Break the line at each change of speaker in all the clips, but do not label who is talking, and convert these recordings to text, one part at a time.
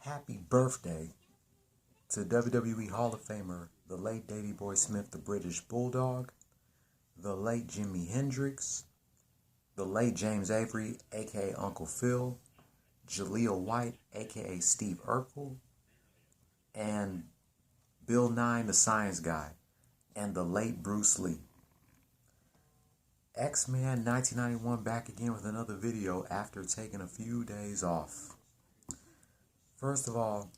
Happy birthday to WWE Hall of Famer, the late Davey Boy Smith, the British Bulldog, the late Jimi Hendrix, the late James Avery, aka Uncle Phil, Jaleel White, aka Steve Urkel, and Bill Nye, the Science Guy, and the late Bruce Lee. X-Men 1991 back again with another video after taking a few days off. First of all,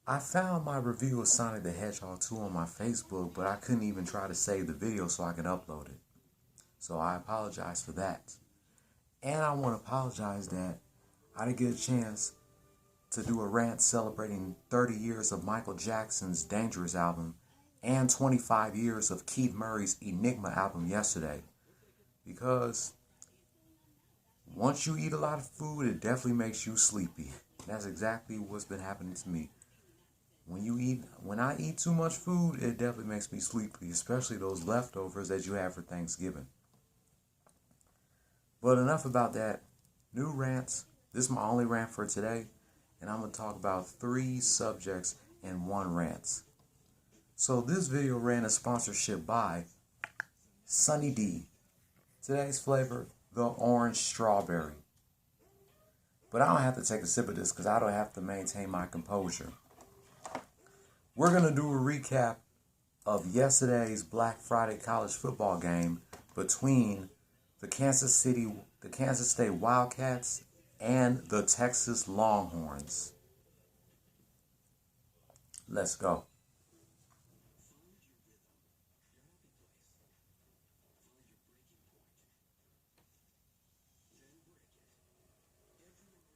I found my review of Sonic the Hedgehog 2 on my Facebook, but I couldn't even try to save the video so I could upload it. So I apologize for that. And I want to apologize that I didn't get a chance to do a rant celebrating 30 years of Michael Jackson's Dangerous album and 25 years of Keith Murray's Enigma album yesterday. Because once you eat a lot of food, it definitely makes you sleepy. That's exactly what's been happening to me. When I eat too much food, it definitely makes me sleepy, especially those leftovers that you have for Thanksgiving. But enough about that. New rants. This is my only rant for today, and I'm going to talk about 3 subjects in 1 rant. So this video rant is sponsorship by Sunny D. Today's flavor, the orange strawberry. But I don't have to take a sip of this because I don't have to maintain my composure. We're going to do a recap of yesterday's Black Friday college football game between the Kansas State Wildcats and the Texas Longhorns. Let's go.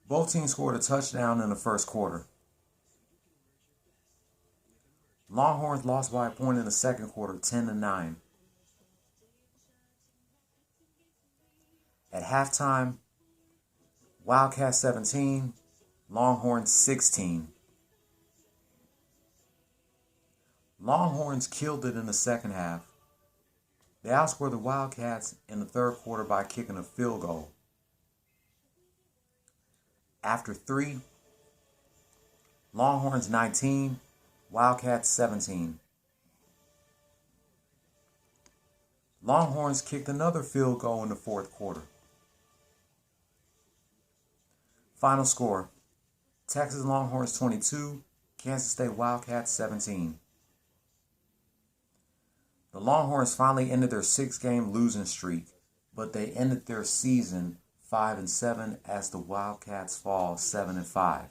Both teams scored a touchdown in the first quarter. Longhorns lost by a point in the second quarter, 10-9. At halftime, Wildcats 17, Longhorns 16. Longhorns killed it in the second half. They outscored the Wildcats in the third quarter by kicking a field goal. After 3, Longhorns 19, Wildcats 17. Longhorns kicked another field goal in the fourth quarter. Final score, Texas Longhorns 22, Kansas State Wildcats 17. The Longhorns finally ended their 6-game losing streak, but they ended their season 5-7 as the Wildcats fall 7-5.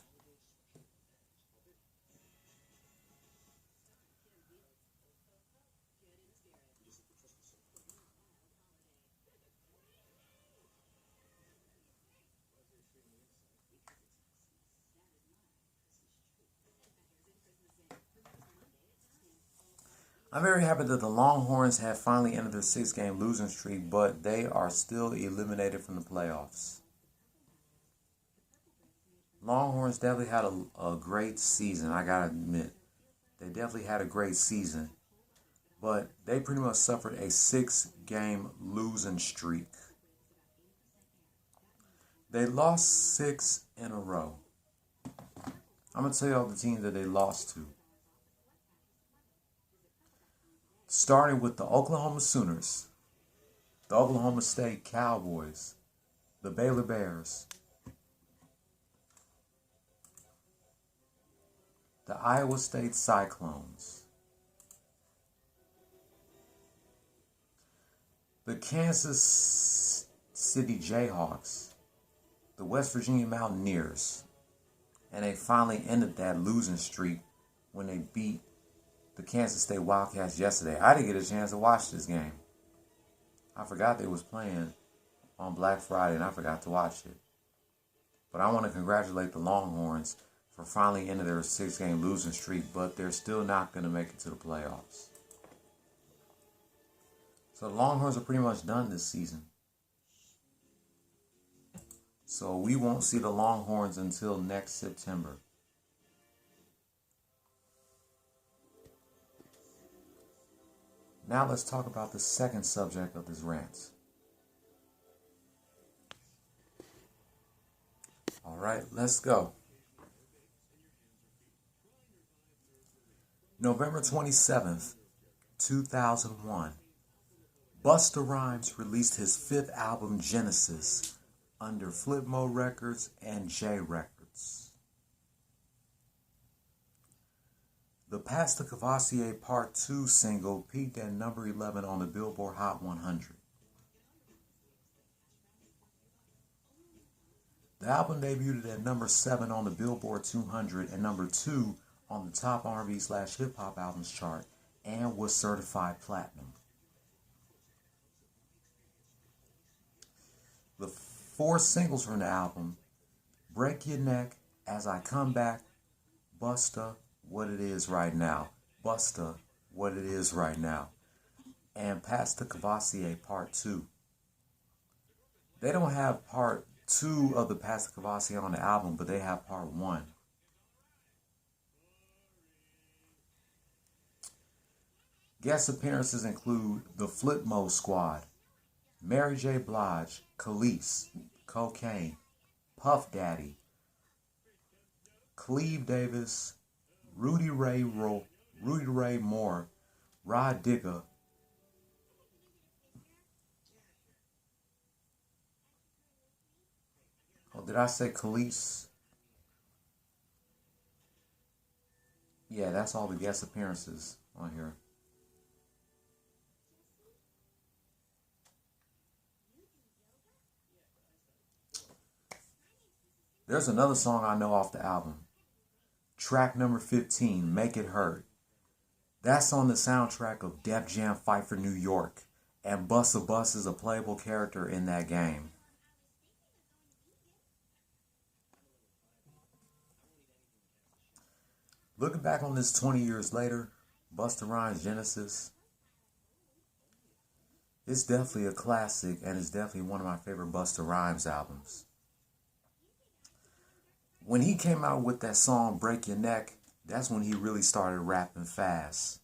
I'm very happy that the Longhorns have finally ended their 6-game losing streak, but they are still eliminated from the playoffs. Longhorns definitely had a great season, I gotta admit. They definitely had a great season, but they pretty much suffered a 6-game losing streak. They lost 6 in a row. I'm going to tell you all the teams that they lost to. Starting with the Oklahoma Sooners, the Oklahoma State Cowboys, the Baylor Bears, the Iowa State Cyclones, the Kansas City Jayhawks, the West Virginia Mountaineers, and they finally ended that losing streak when they beat the Kansas State Wildcats yesterday. I didn't get a chance to watch this game. I forgot they was playing on Black Friday and I forgot to watch it. But I want to congratulate the Longhorns for finally ending their 6-game losing streak, but they're still not going to make it to the playoffs. So the Longhorns are pretty much done this season. So we won't see the Longhorns until next September. Now let's talk about the second subject of this rant. All right, let's go. November 27th, 2001, Busta Rhymes released his fifth album, Genesis, under Flipmode Records and J Records. The Pasta Cavassier Part 2 single peaked at number 11 on the Billboard Hot 100. The album debuted at number 7 on the Billboard 200 and number 2 on the top R&B/hip hop albums chart and was certified platinum. The 4 singles from the album: Break Your Neck, As I Come Back, Busta, What It Is Right Now, Busta, What It Is Right Now, and Pasta Cavassier Part 2. They don't have Part 2 of the Pasta Cavassier on the album, but they have Part 1. Guest appearances include the Flipmode Squad, Mary J. Blige, Khalees, Cocaine, Puff Daddy, Cleve Davis, Rudy Ray Moore, Rod Digger, did I say Khalees? Yeah, that's all the guest appearances on here. There's another song I know off the album. Track number 15, Make It Hurt. That's on the soundtrack of Def Jam Fight for New York, and Busta Bus is a playable character in that game. Looking back on this 20 years later, Busta Rhymes Genesis, it's definitely a classic, and it's definitely one of my favorite Busta Rhymes albums. When he came out with that song, Break Your Neck, that's when he really started rapping fast.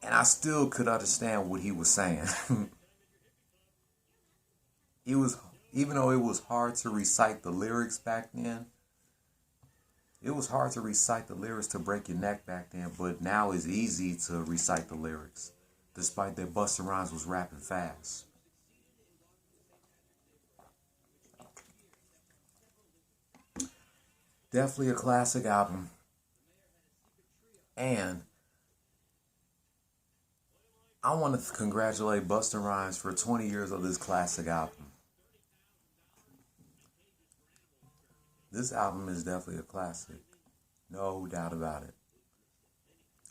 And I still could understand what he was saying. Even though it was hard to recite the lyrics back then, it was hard to recite the lyrics to Break Your Neck back then, but now it's easy to recite the lyrics, despite that Busta Rhymes was rapping fast. Definitely a classic album. And I want to congratulate Busta Rhymes for 20 years of this classic album. This album is definitely a classic. No doubt about it.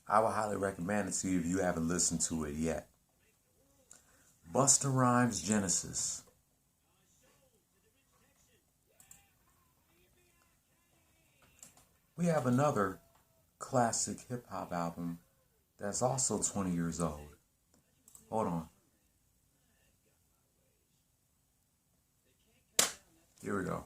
I would highly recommend it to you if you haven't listened to it yet. Busta Rhymes Genesis. We have another classic hip-hop album that's also 20 years old. Hold on. Here we go.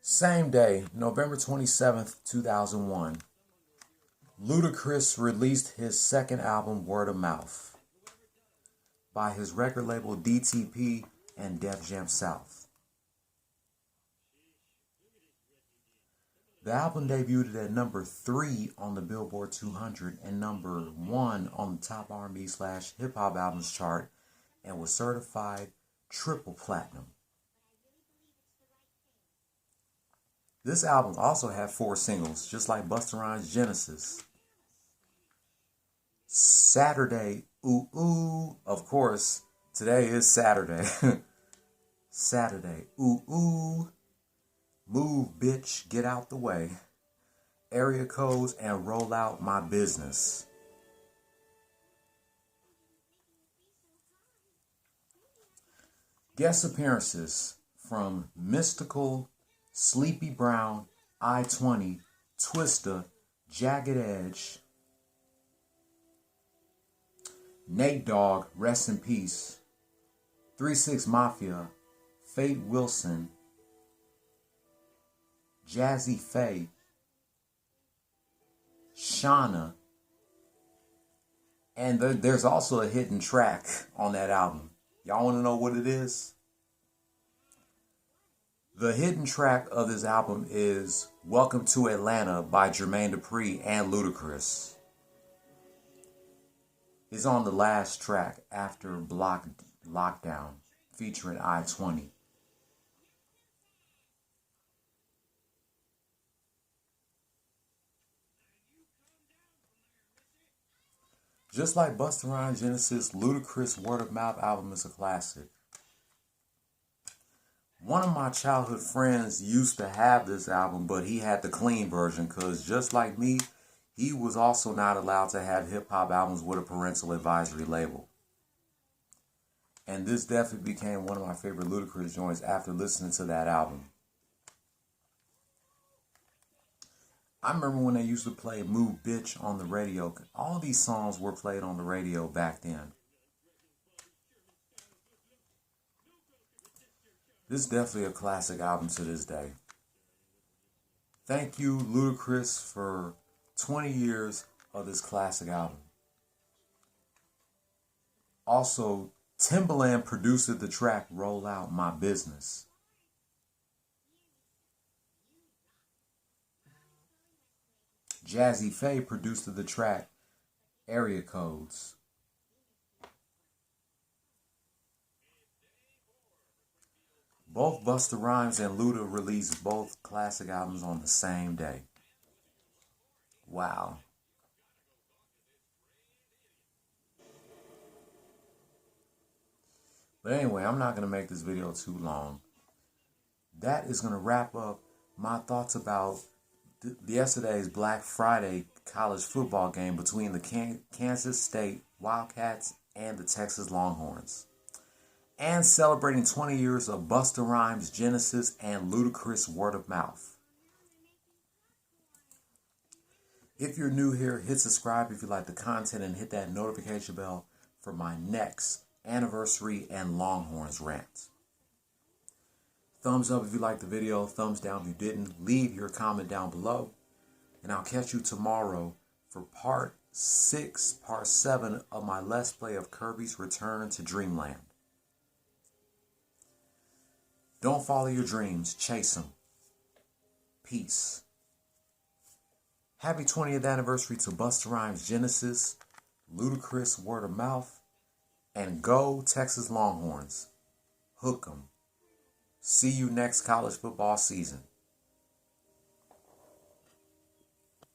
Same day, November 27th, 2001. Ludacris released his second album, Word of Mouth, by his record label DTP and Def Jam South. The album debuted at number 3 on the Billboard 200 and number 1 on the top R&B/hip hop albums chart and was certified triple platinum. This album also had 4 singles, just like Busta Rhymes' Genesis. Saturday, ooh, ooh. Of course, today is Saturday. Saturday, ooh, ooh. Move, bitch, get out the way. Area codes and roll out my business. Guest appearances from Mystical, Sleepy Brown, I-20, Twista, Jagged Edge, Nate Dogg, rest in peace, 3-6 Mafia, Fate Wilson, Jazzy Faye, Shauna, and there's also a hidden track on that album. Y'all want to know what it is? The hidden track of this album is Welcome to Atlanta by Jermaine Dupri and Ludacris. It's on the last track after Lockdown, featuring I-20. Just like Busta Rhymes Genesis, Ludacris' Word of Mouth album is a classic. One of my childhood friends used to have this album, but he had the clean version because just like me, he was also not allowed to have hip-hop albums with a parental advisory label. And this definitely became one of my favorite Ludacris joints after listening to that album. I remember when they used to play Mouf Bitch on the radio. All these songs were played on the radio back then. This is definitely a classic album to this day. Thank you, Ludacris, for 20 years of this classic album. Also, Timbaland produced the track Roll Out My Business. Jazzy Faye produced the track Area Codes. Both Busta Rhymes and Luda released both classic albums on the same day. Wow. But anyway, I'm not going to make this video too long. That is going to wrap up my thoughts about yesterday's Black Friday college football game between the Kansas State Wildcats and the Texas Longhorns, and celebrating 20 years of Busta Rhymes Genesis and Ludacris Word of Mouth. If you're new here, hit subscribe if you like the content and hit that notification bell for my next anniversary and Longhorns rant. Thumbs up if you liked the video, thumbs down if you didn't. Leave your comment down below. And I'll catch you tomorrow for part 7 of my Let's Play of Kirby's Return to Dreamland. Don't follow your dreams, chase them. Peace. Happy 20th anniversary to Busta Rhymes Genesis, Ludacris Word of Mouth, and go Texas Longhorns. Hook 'em. See you next college football season.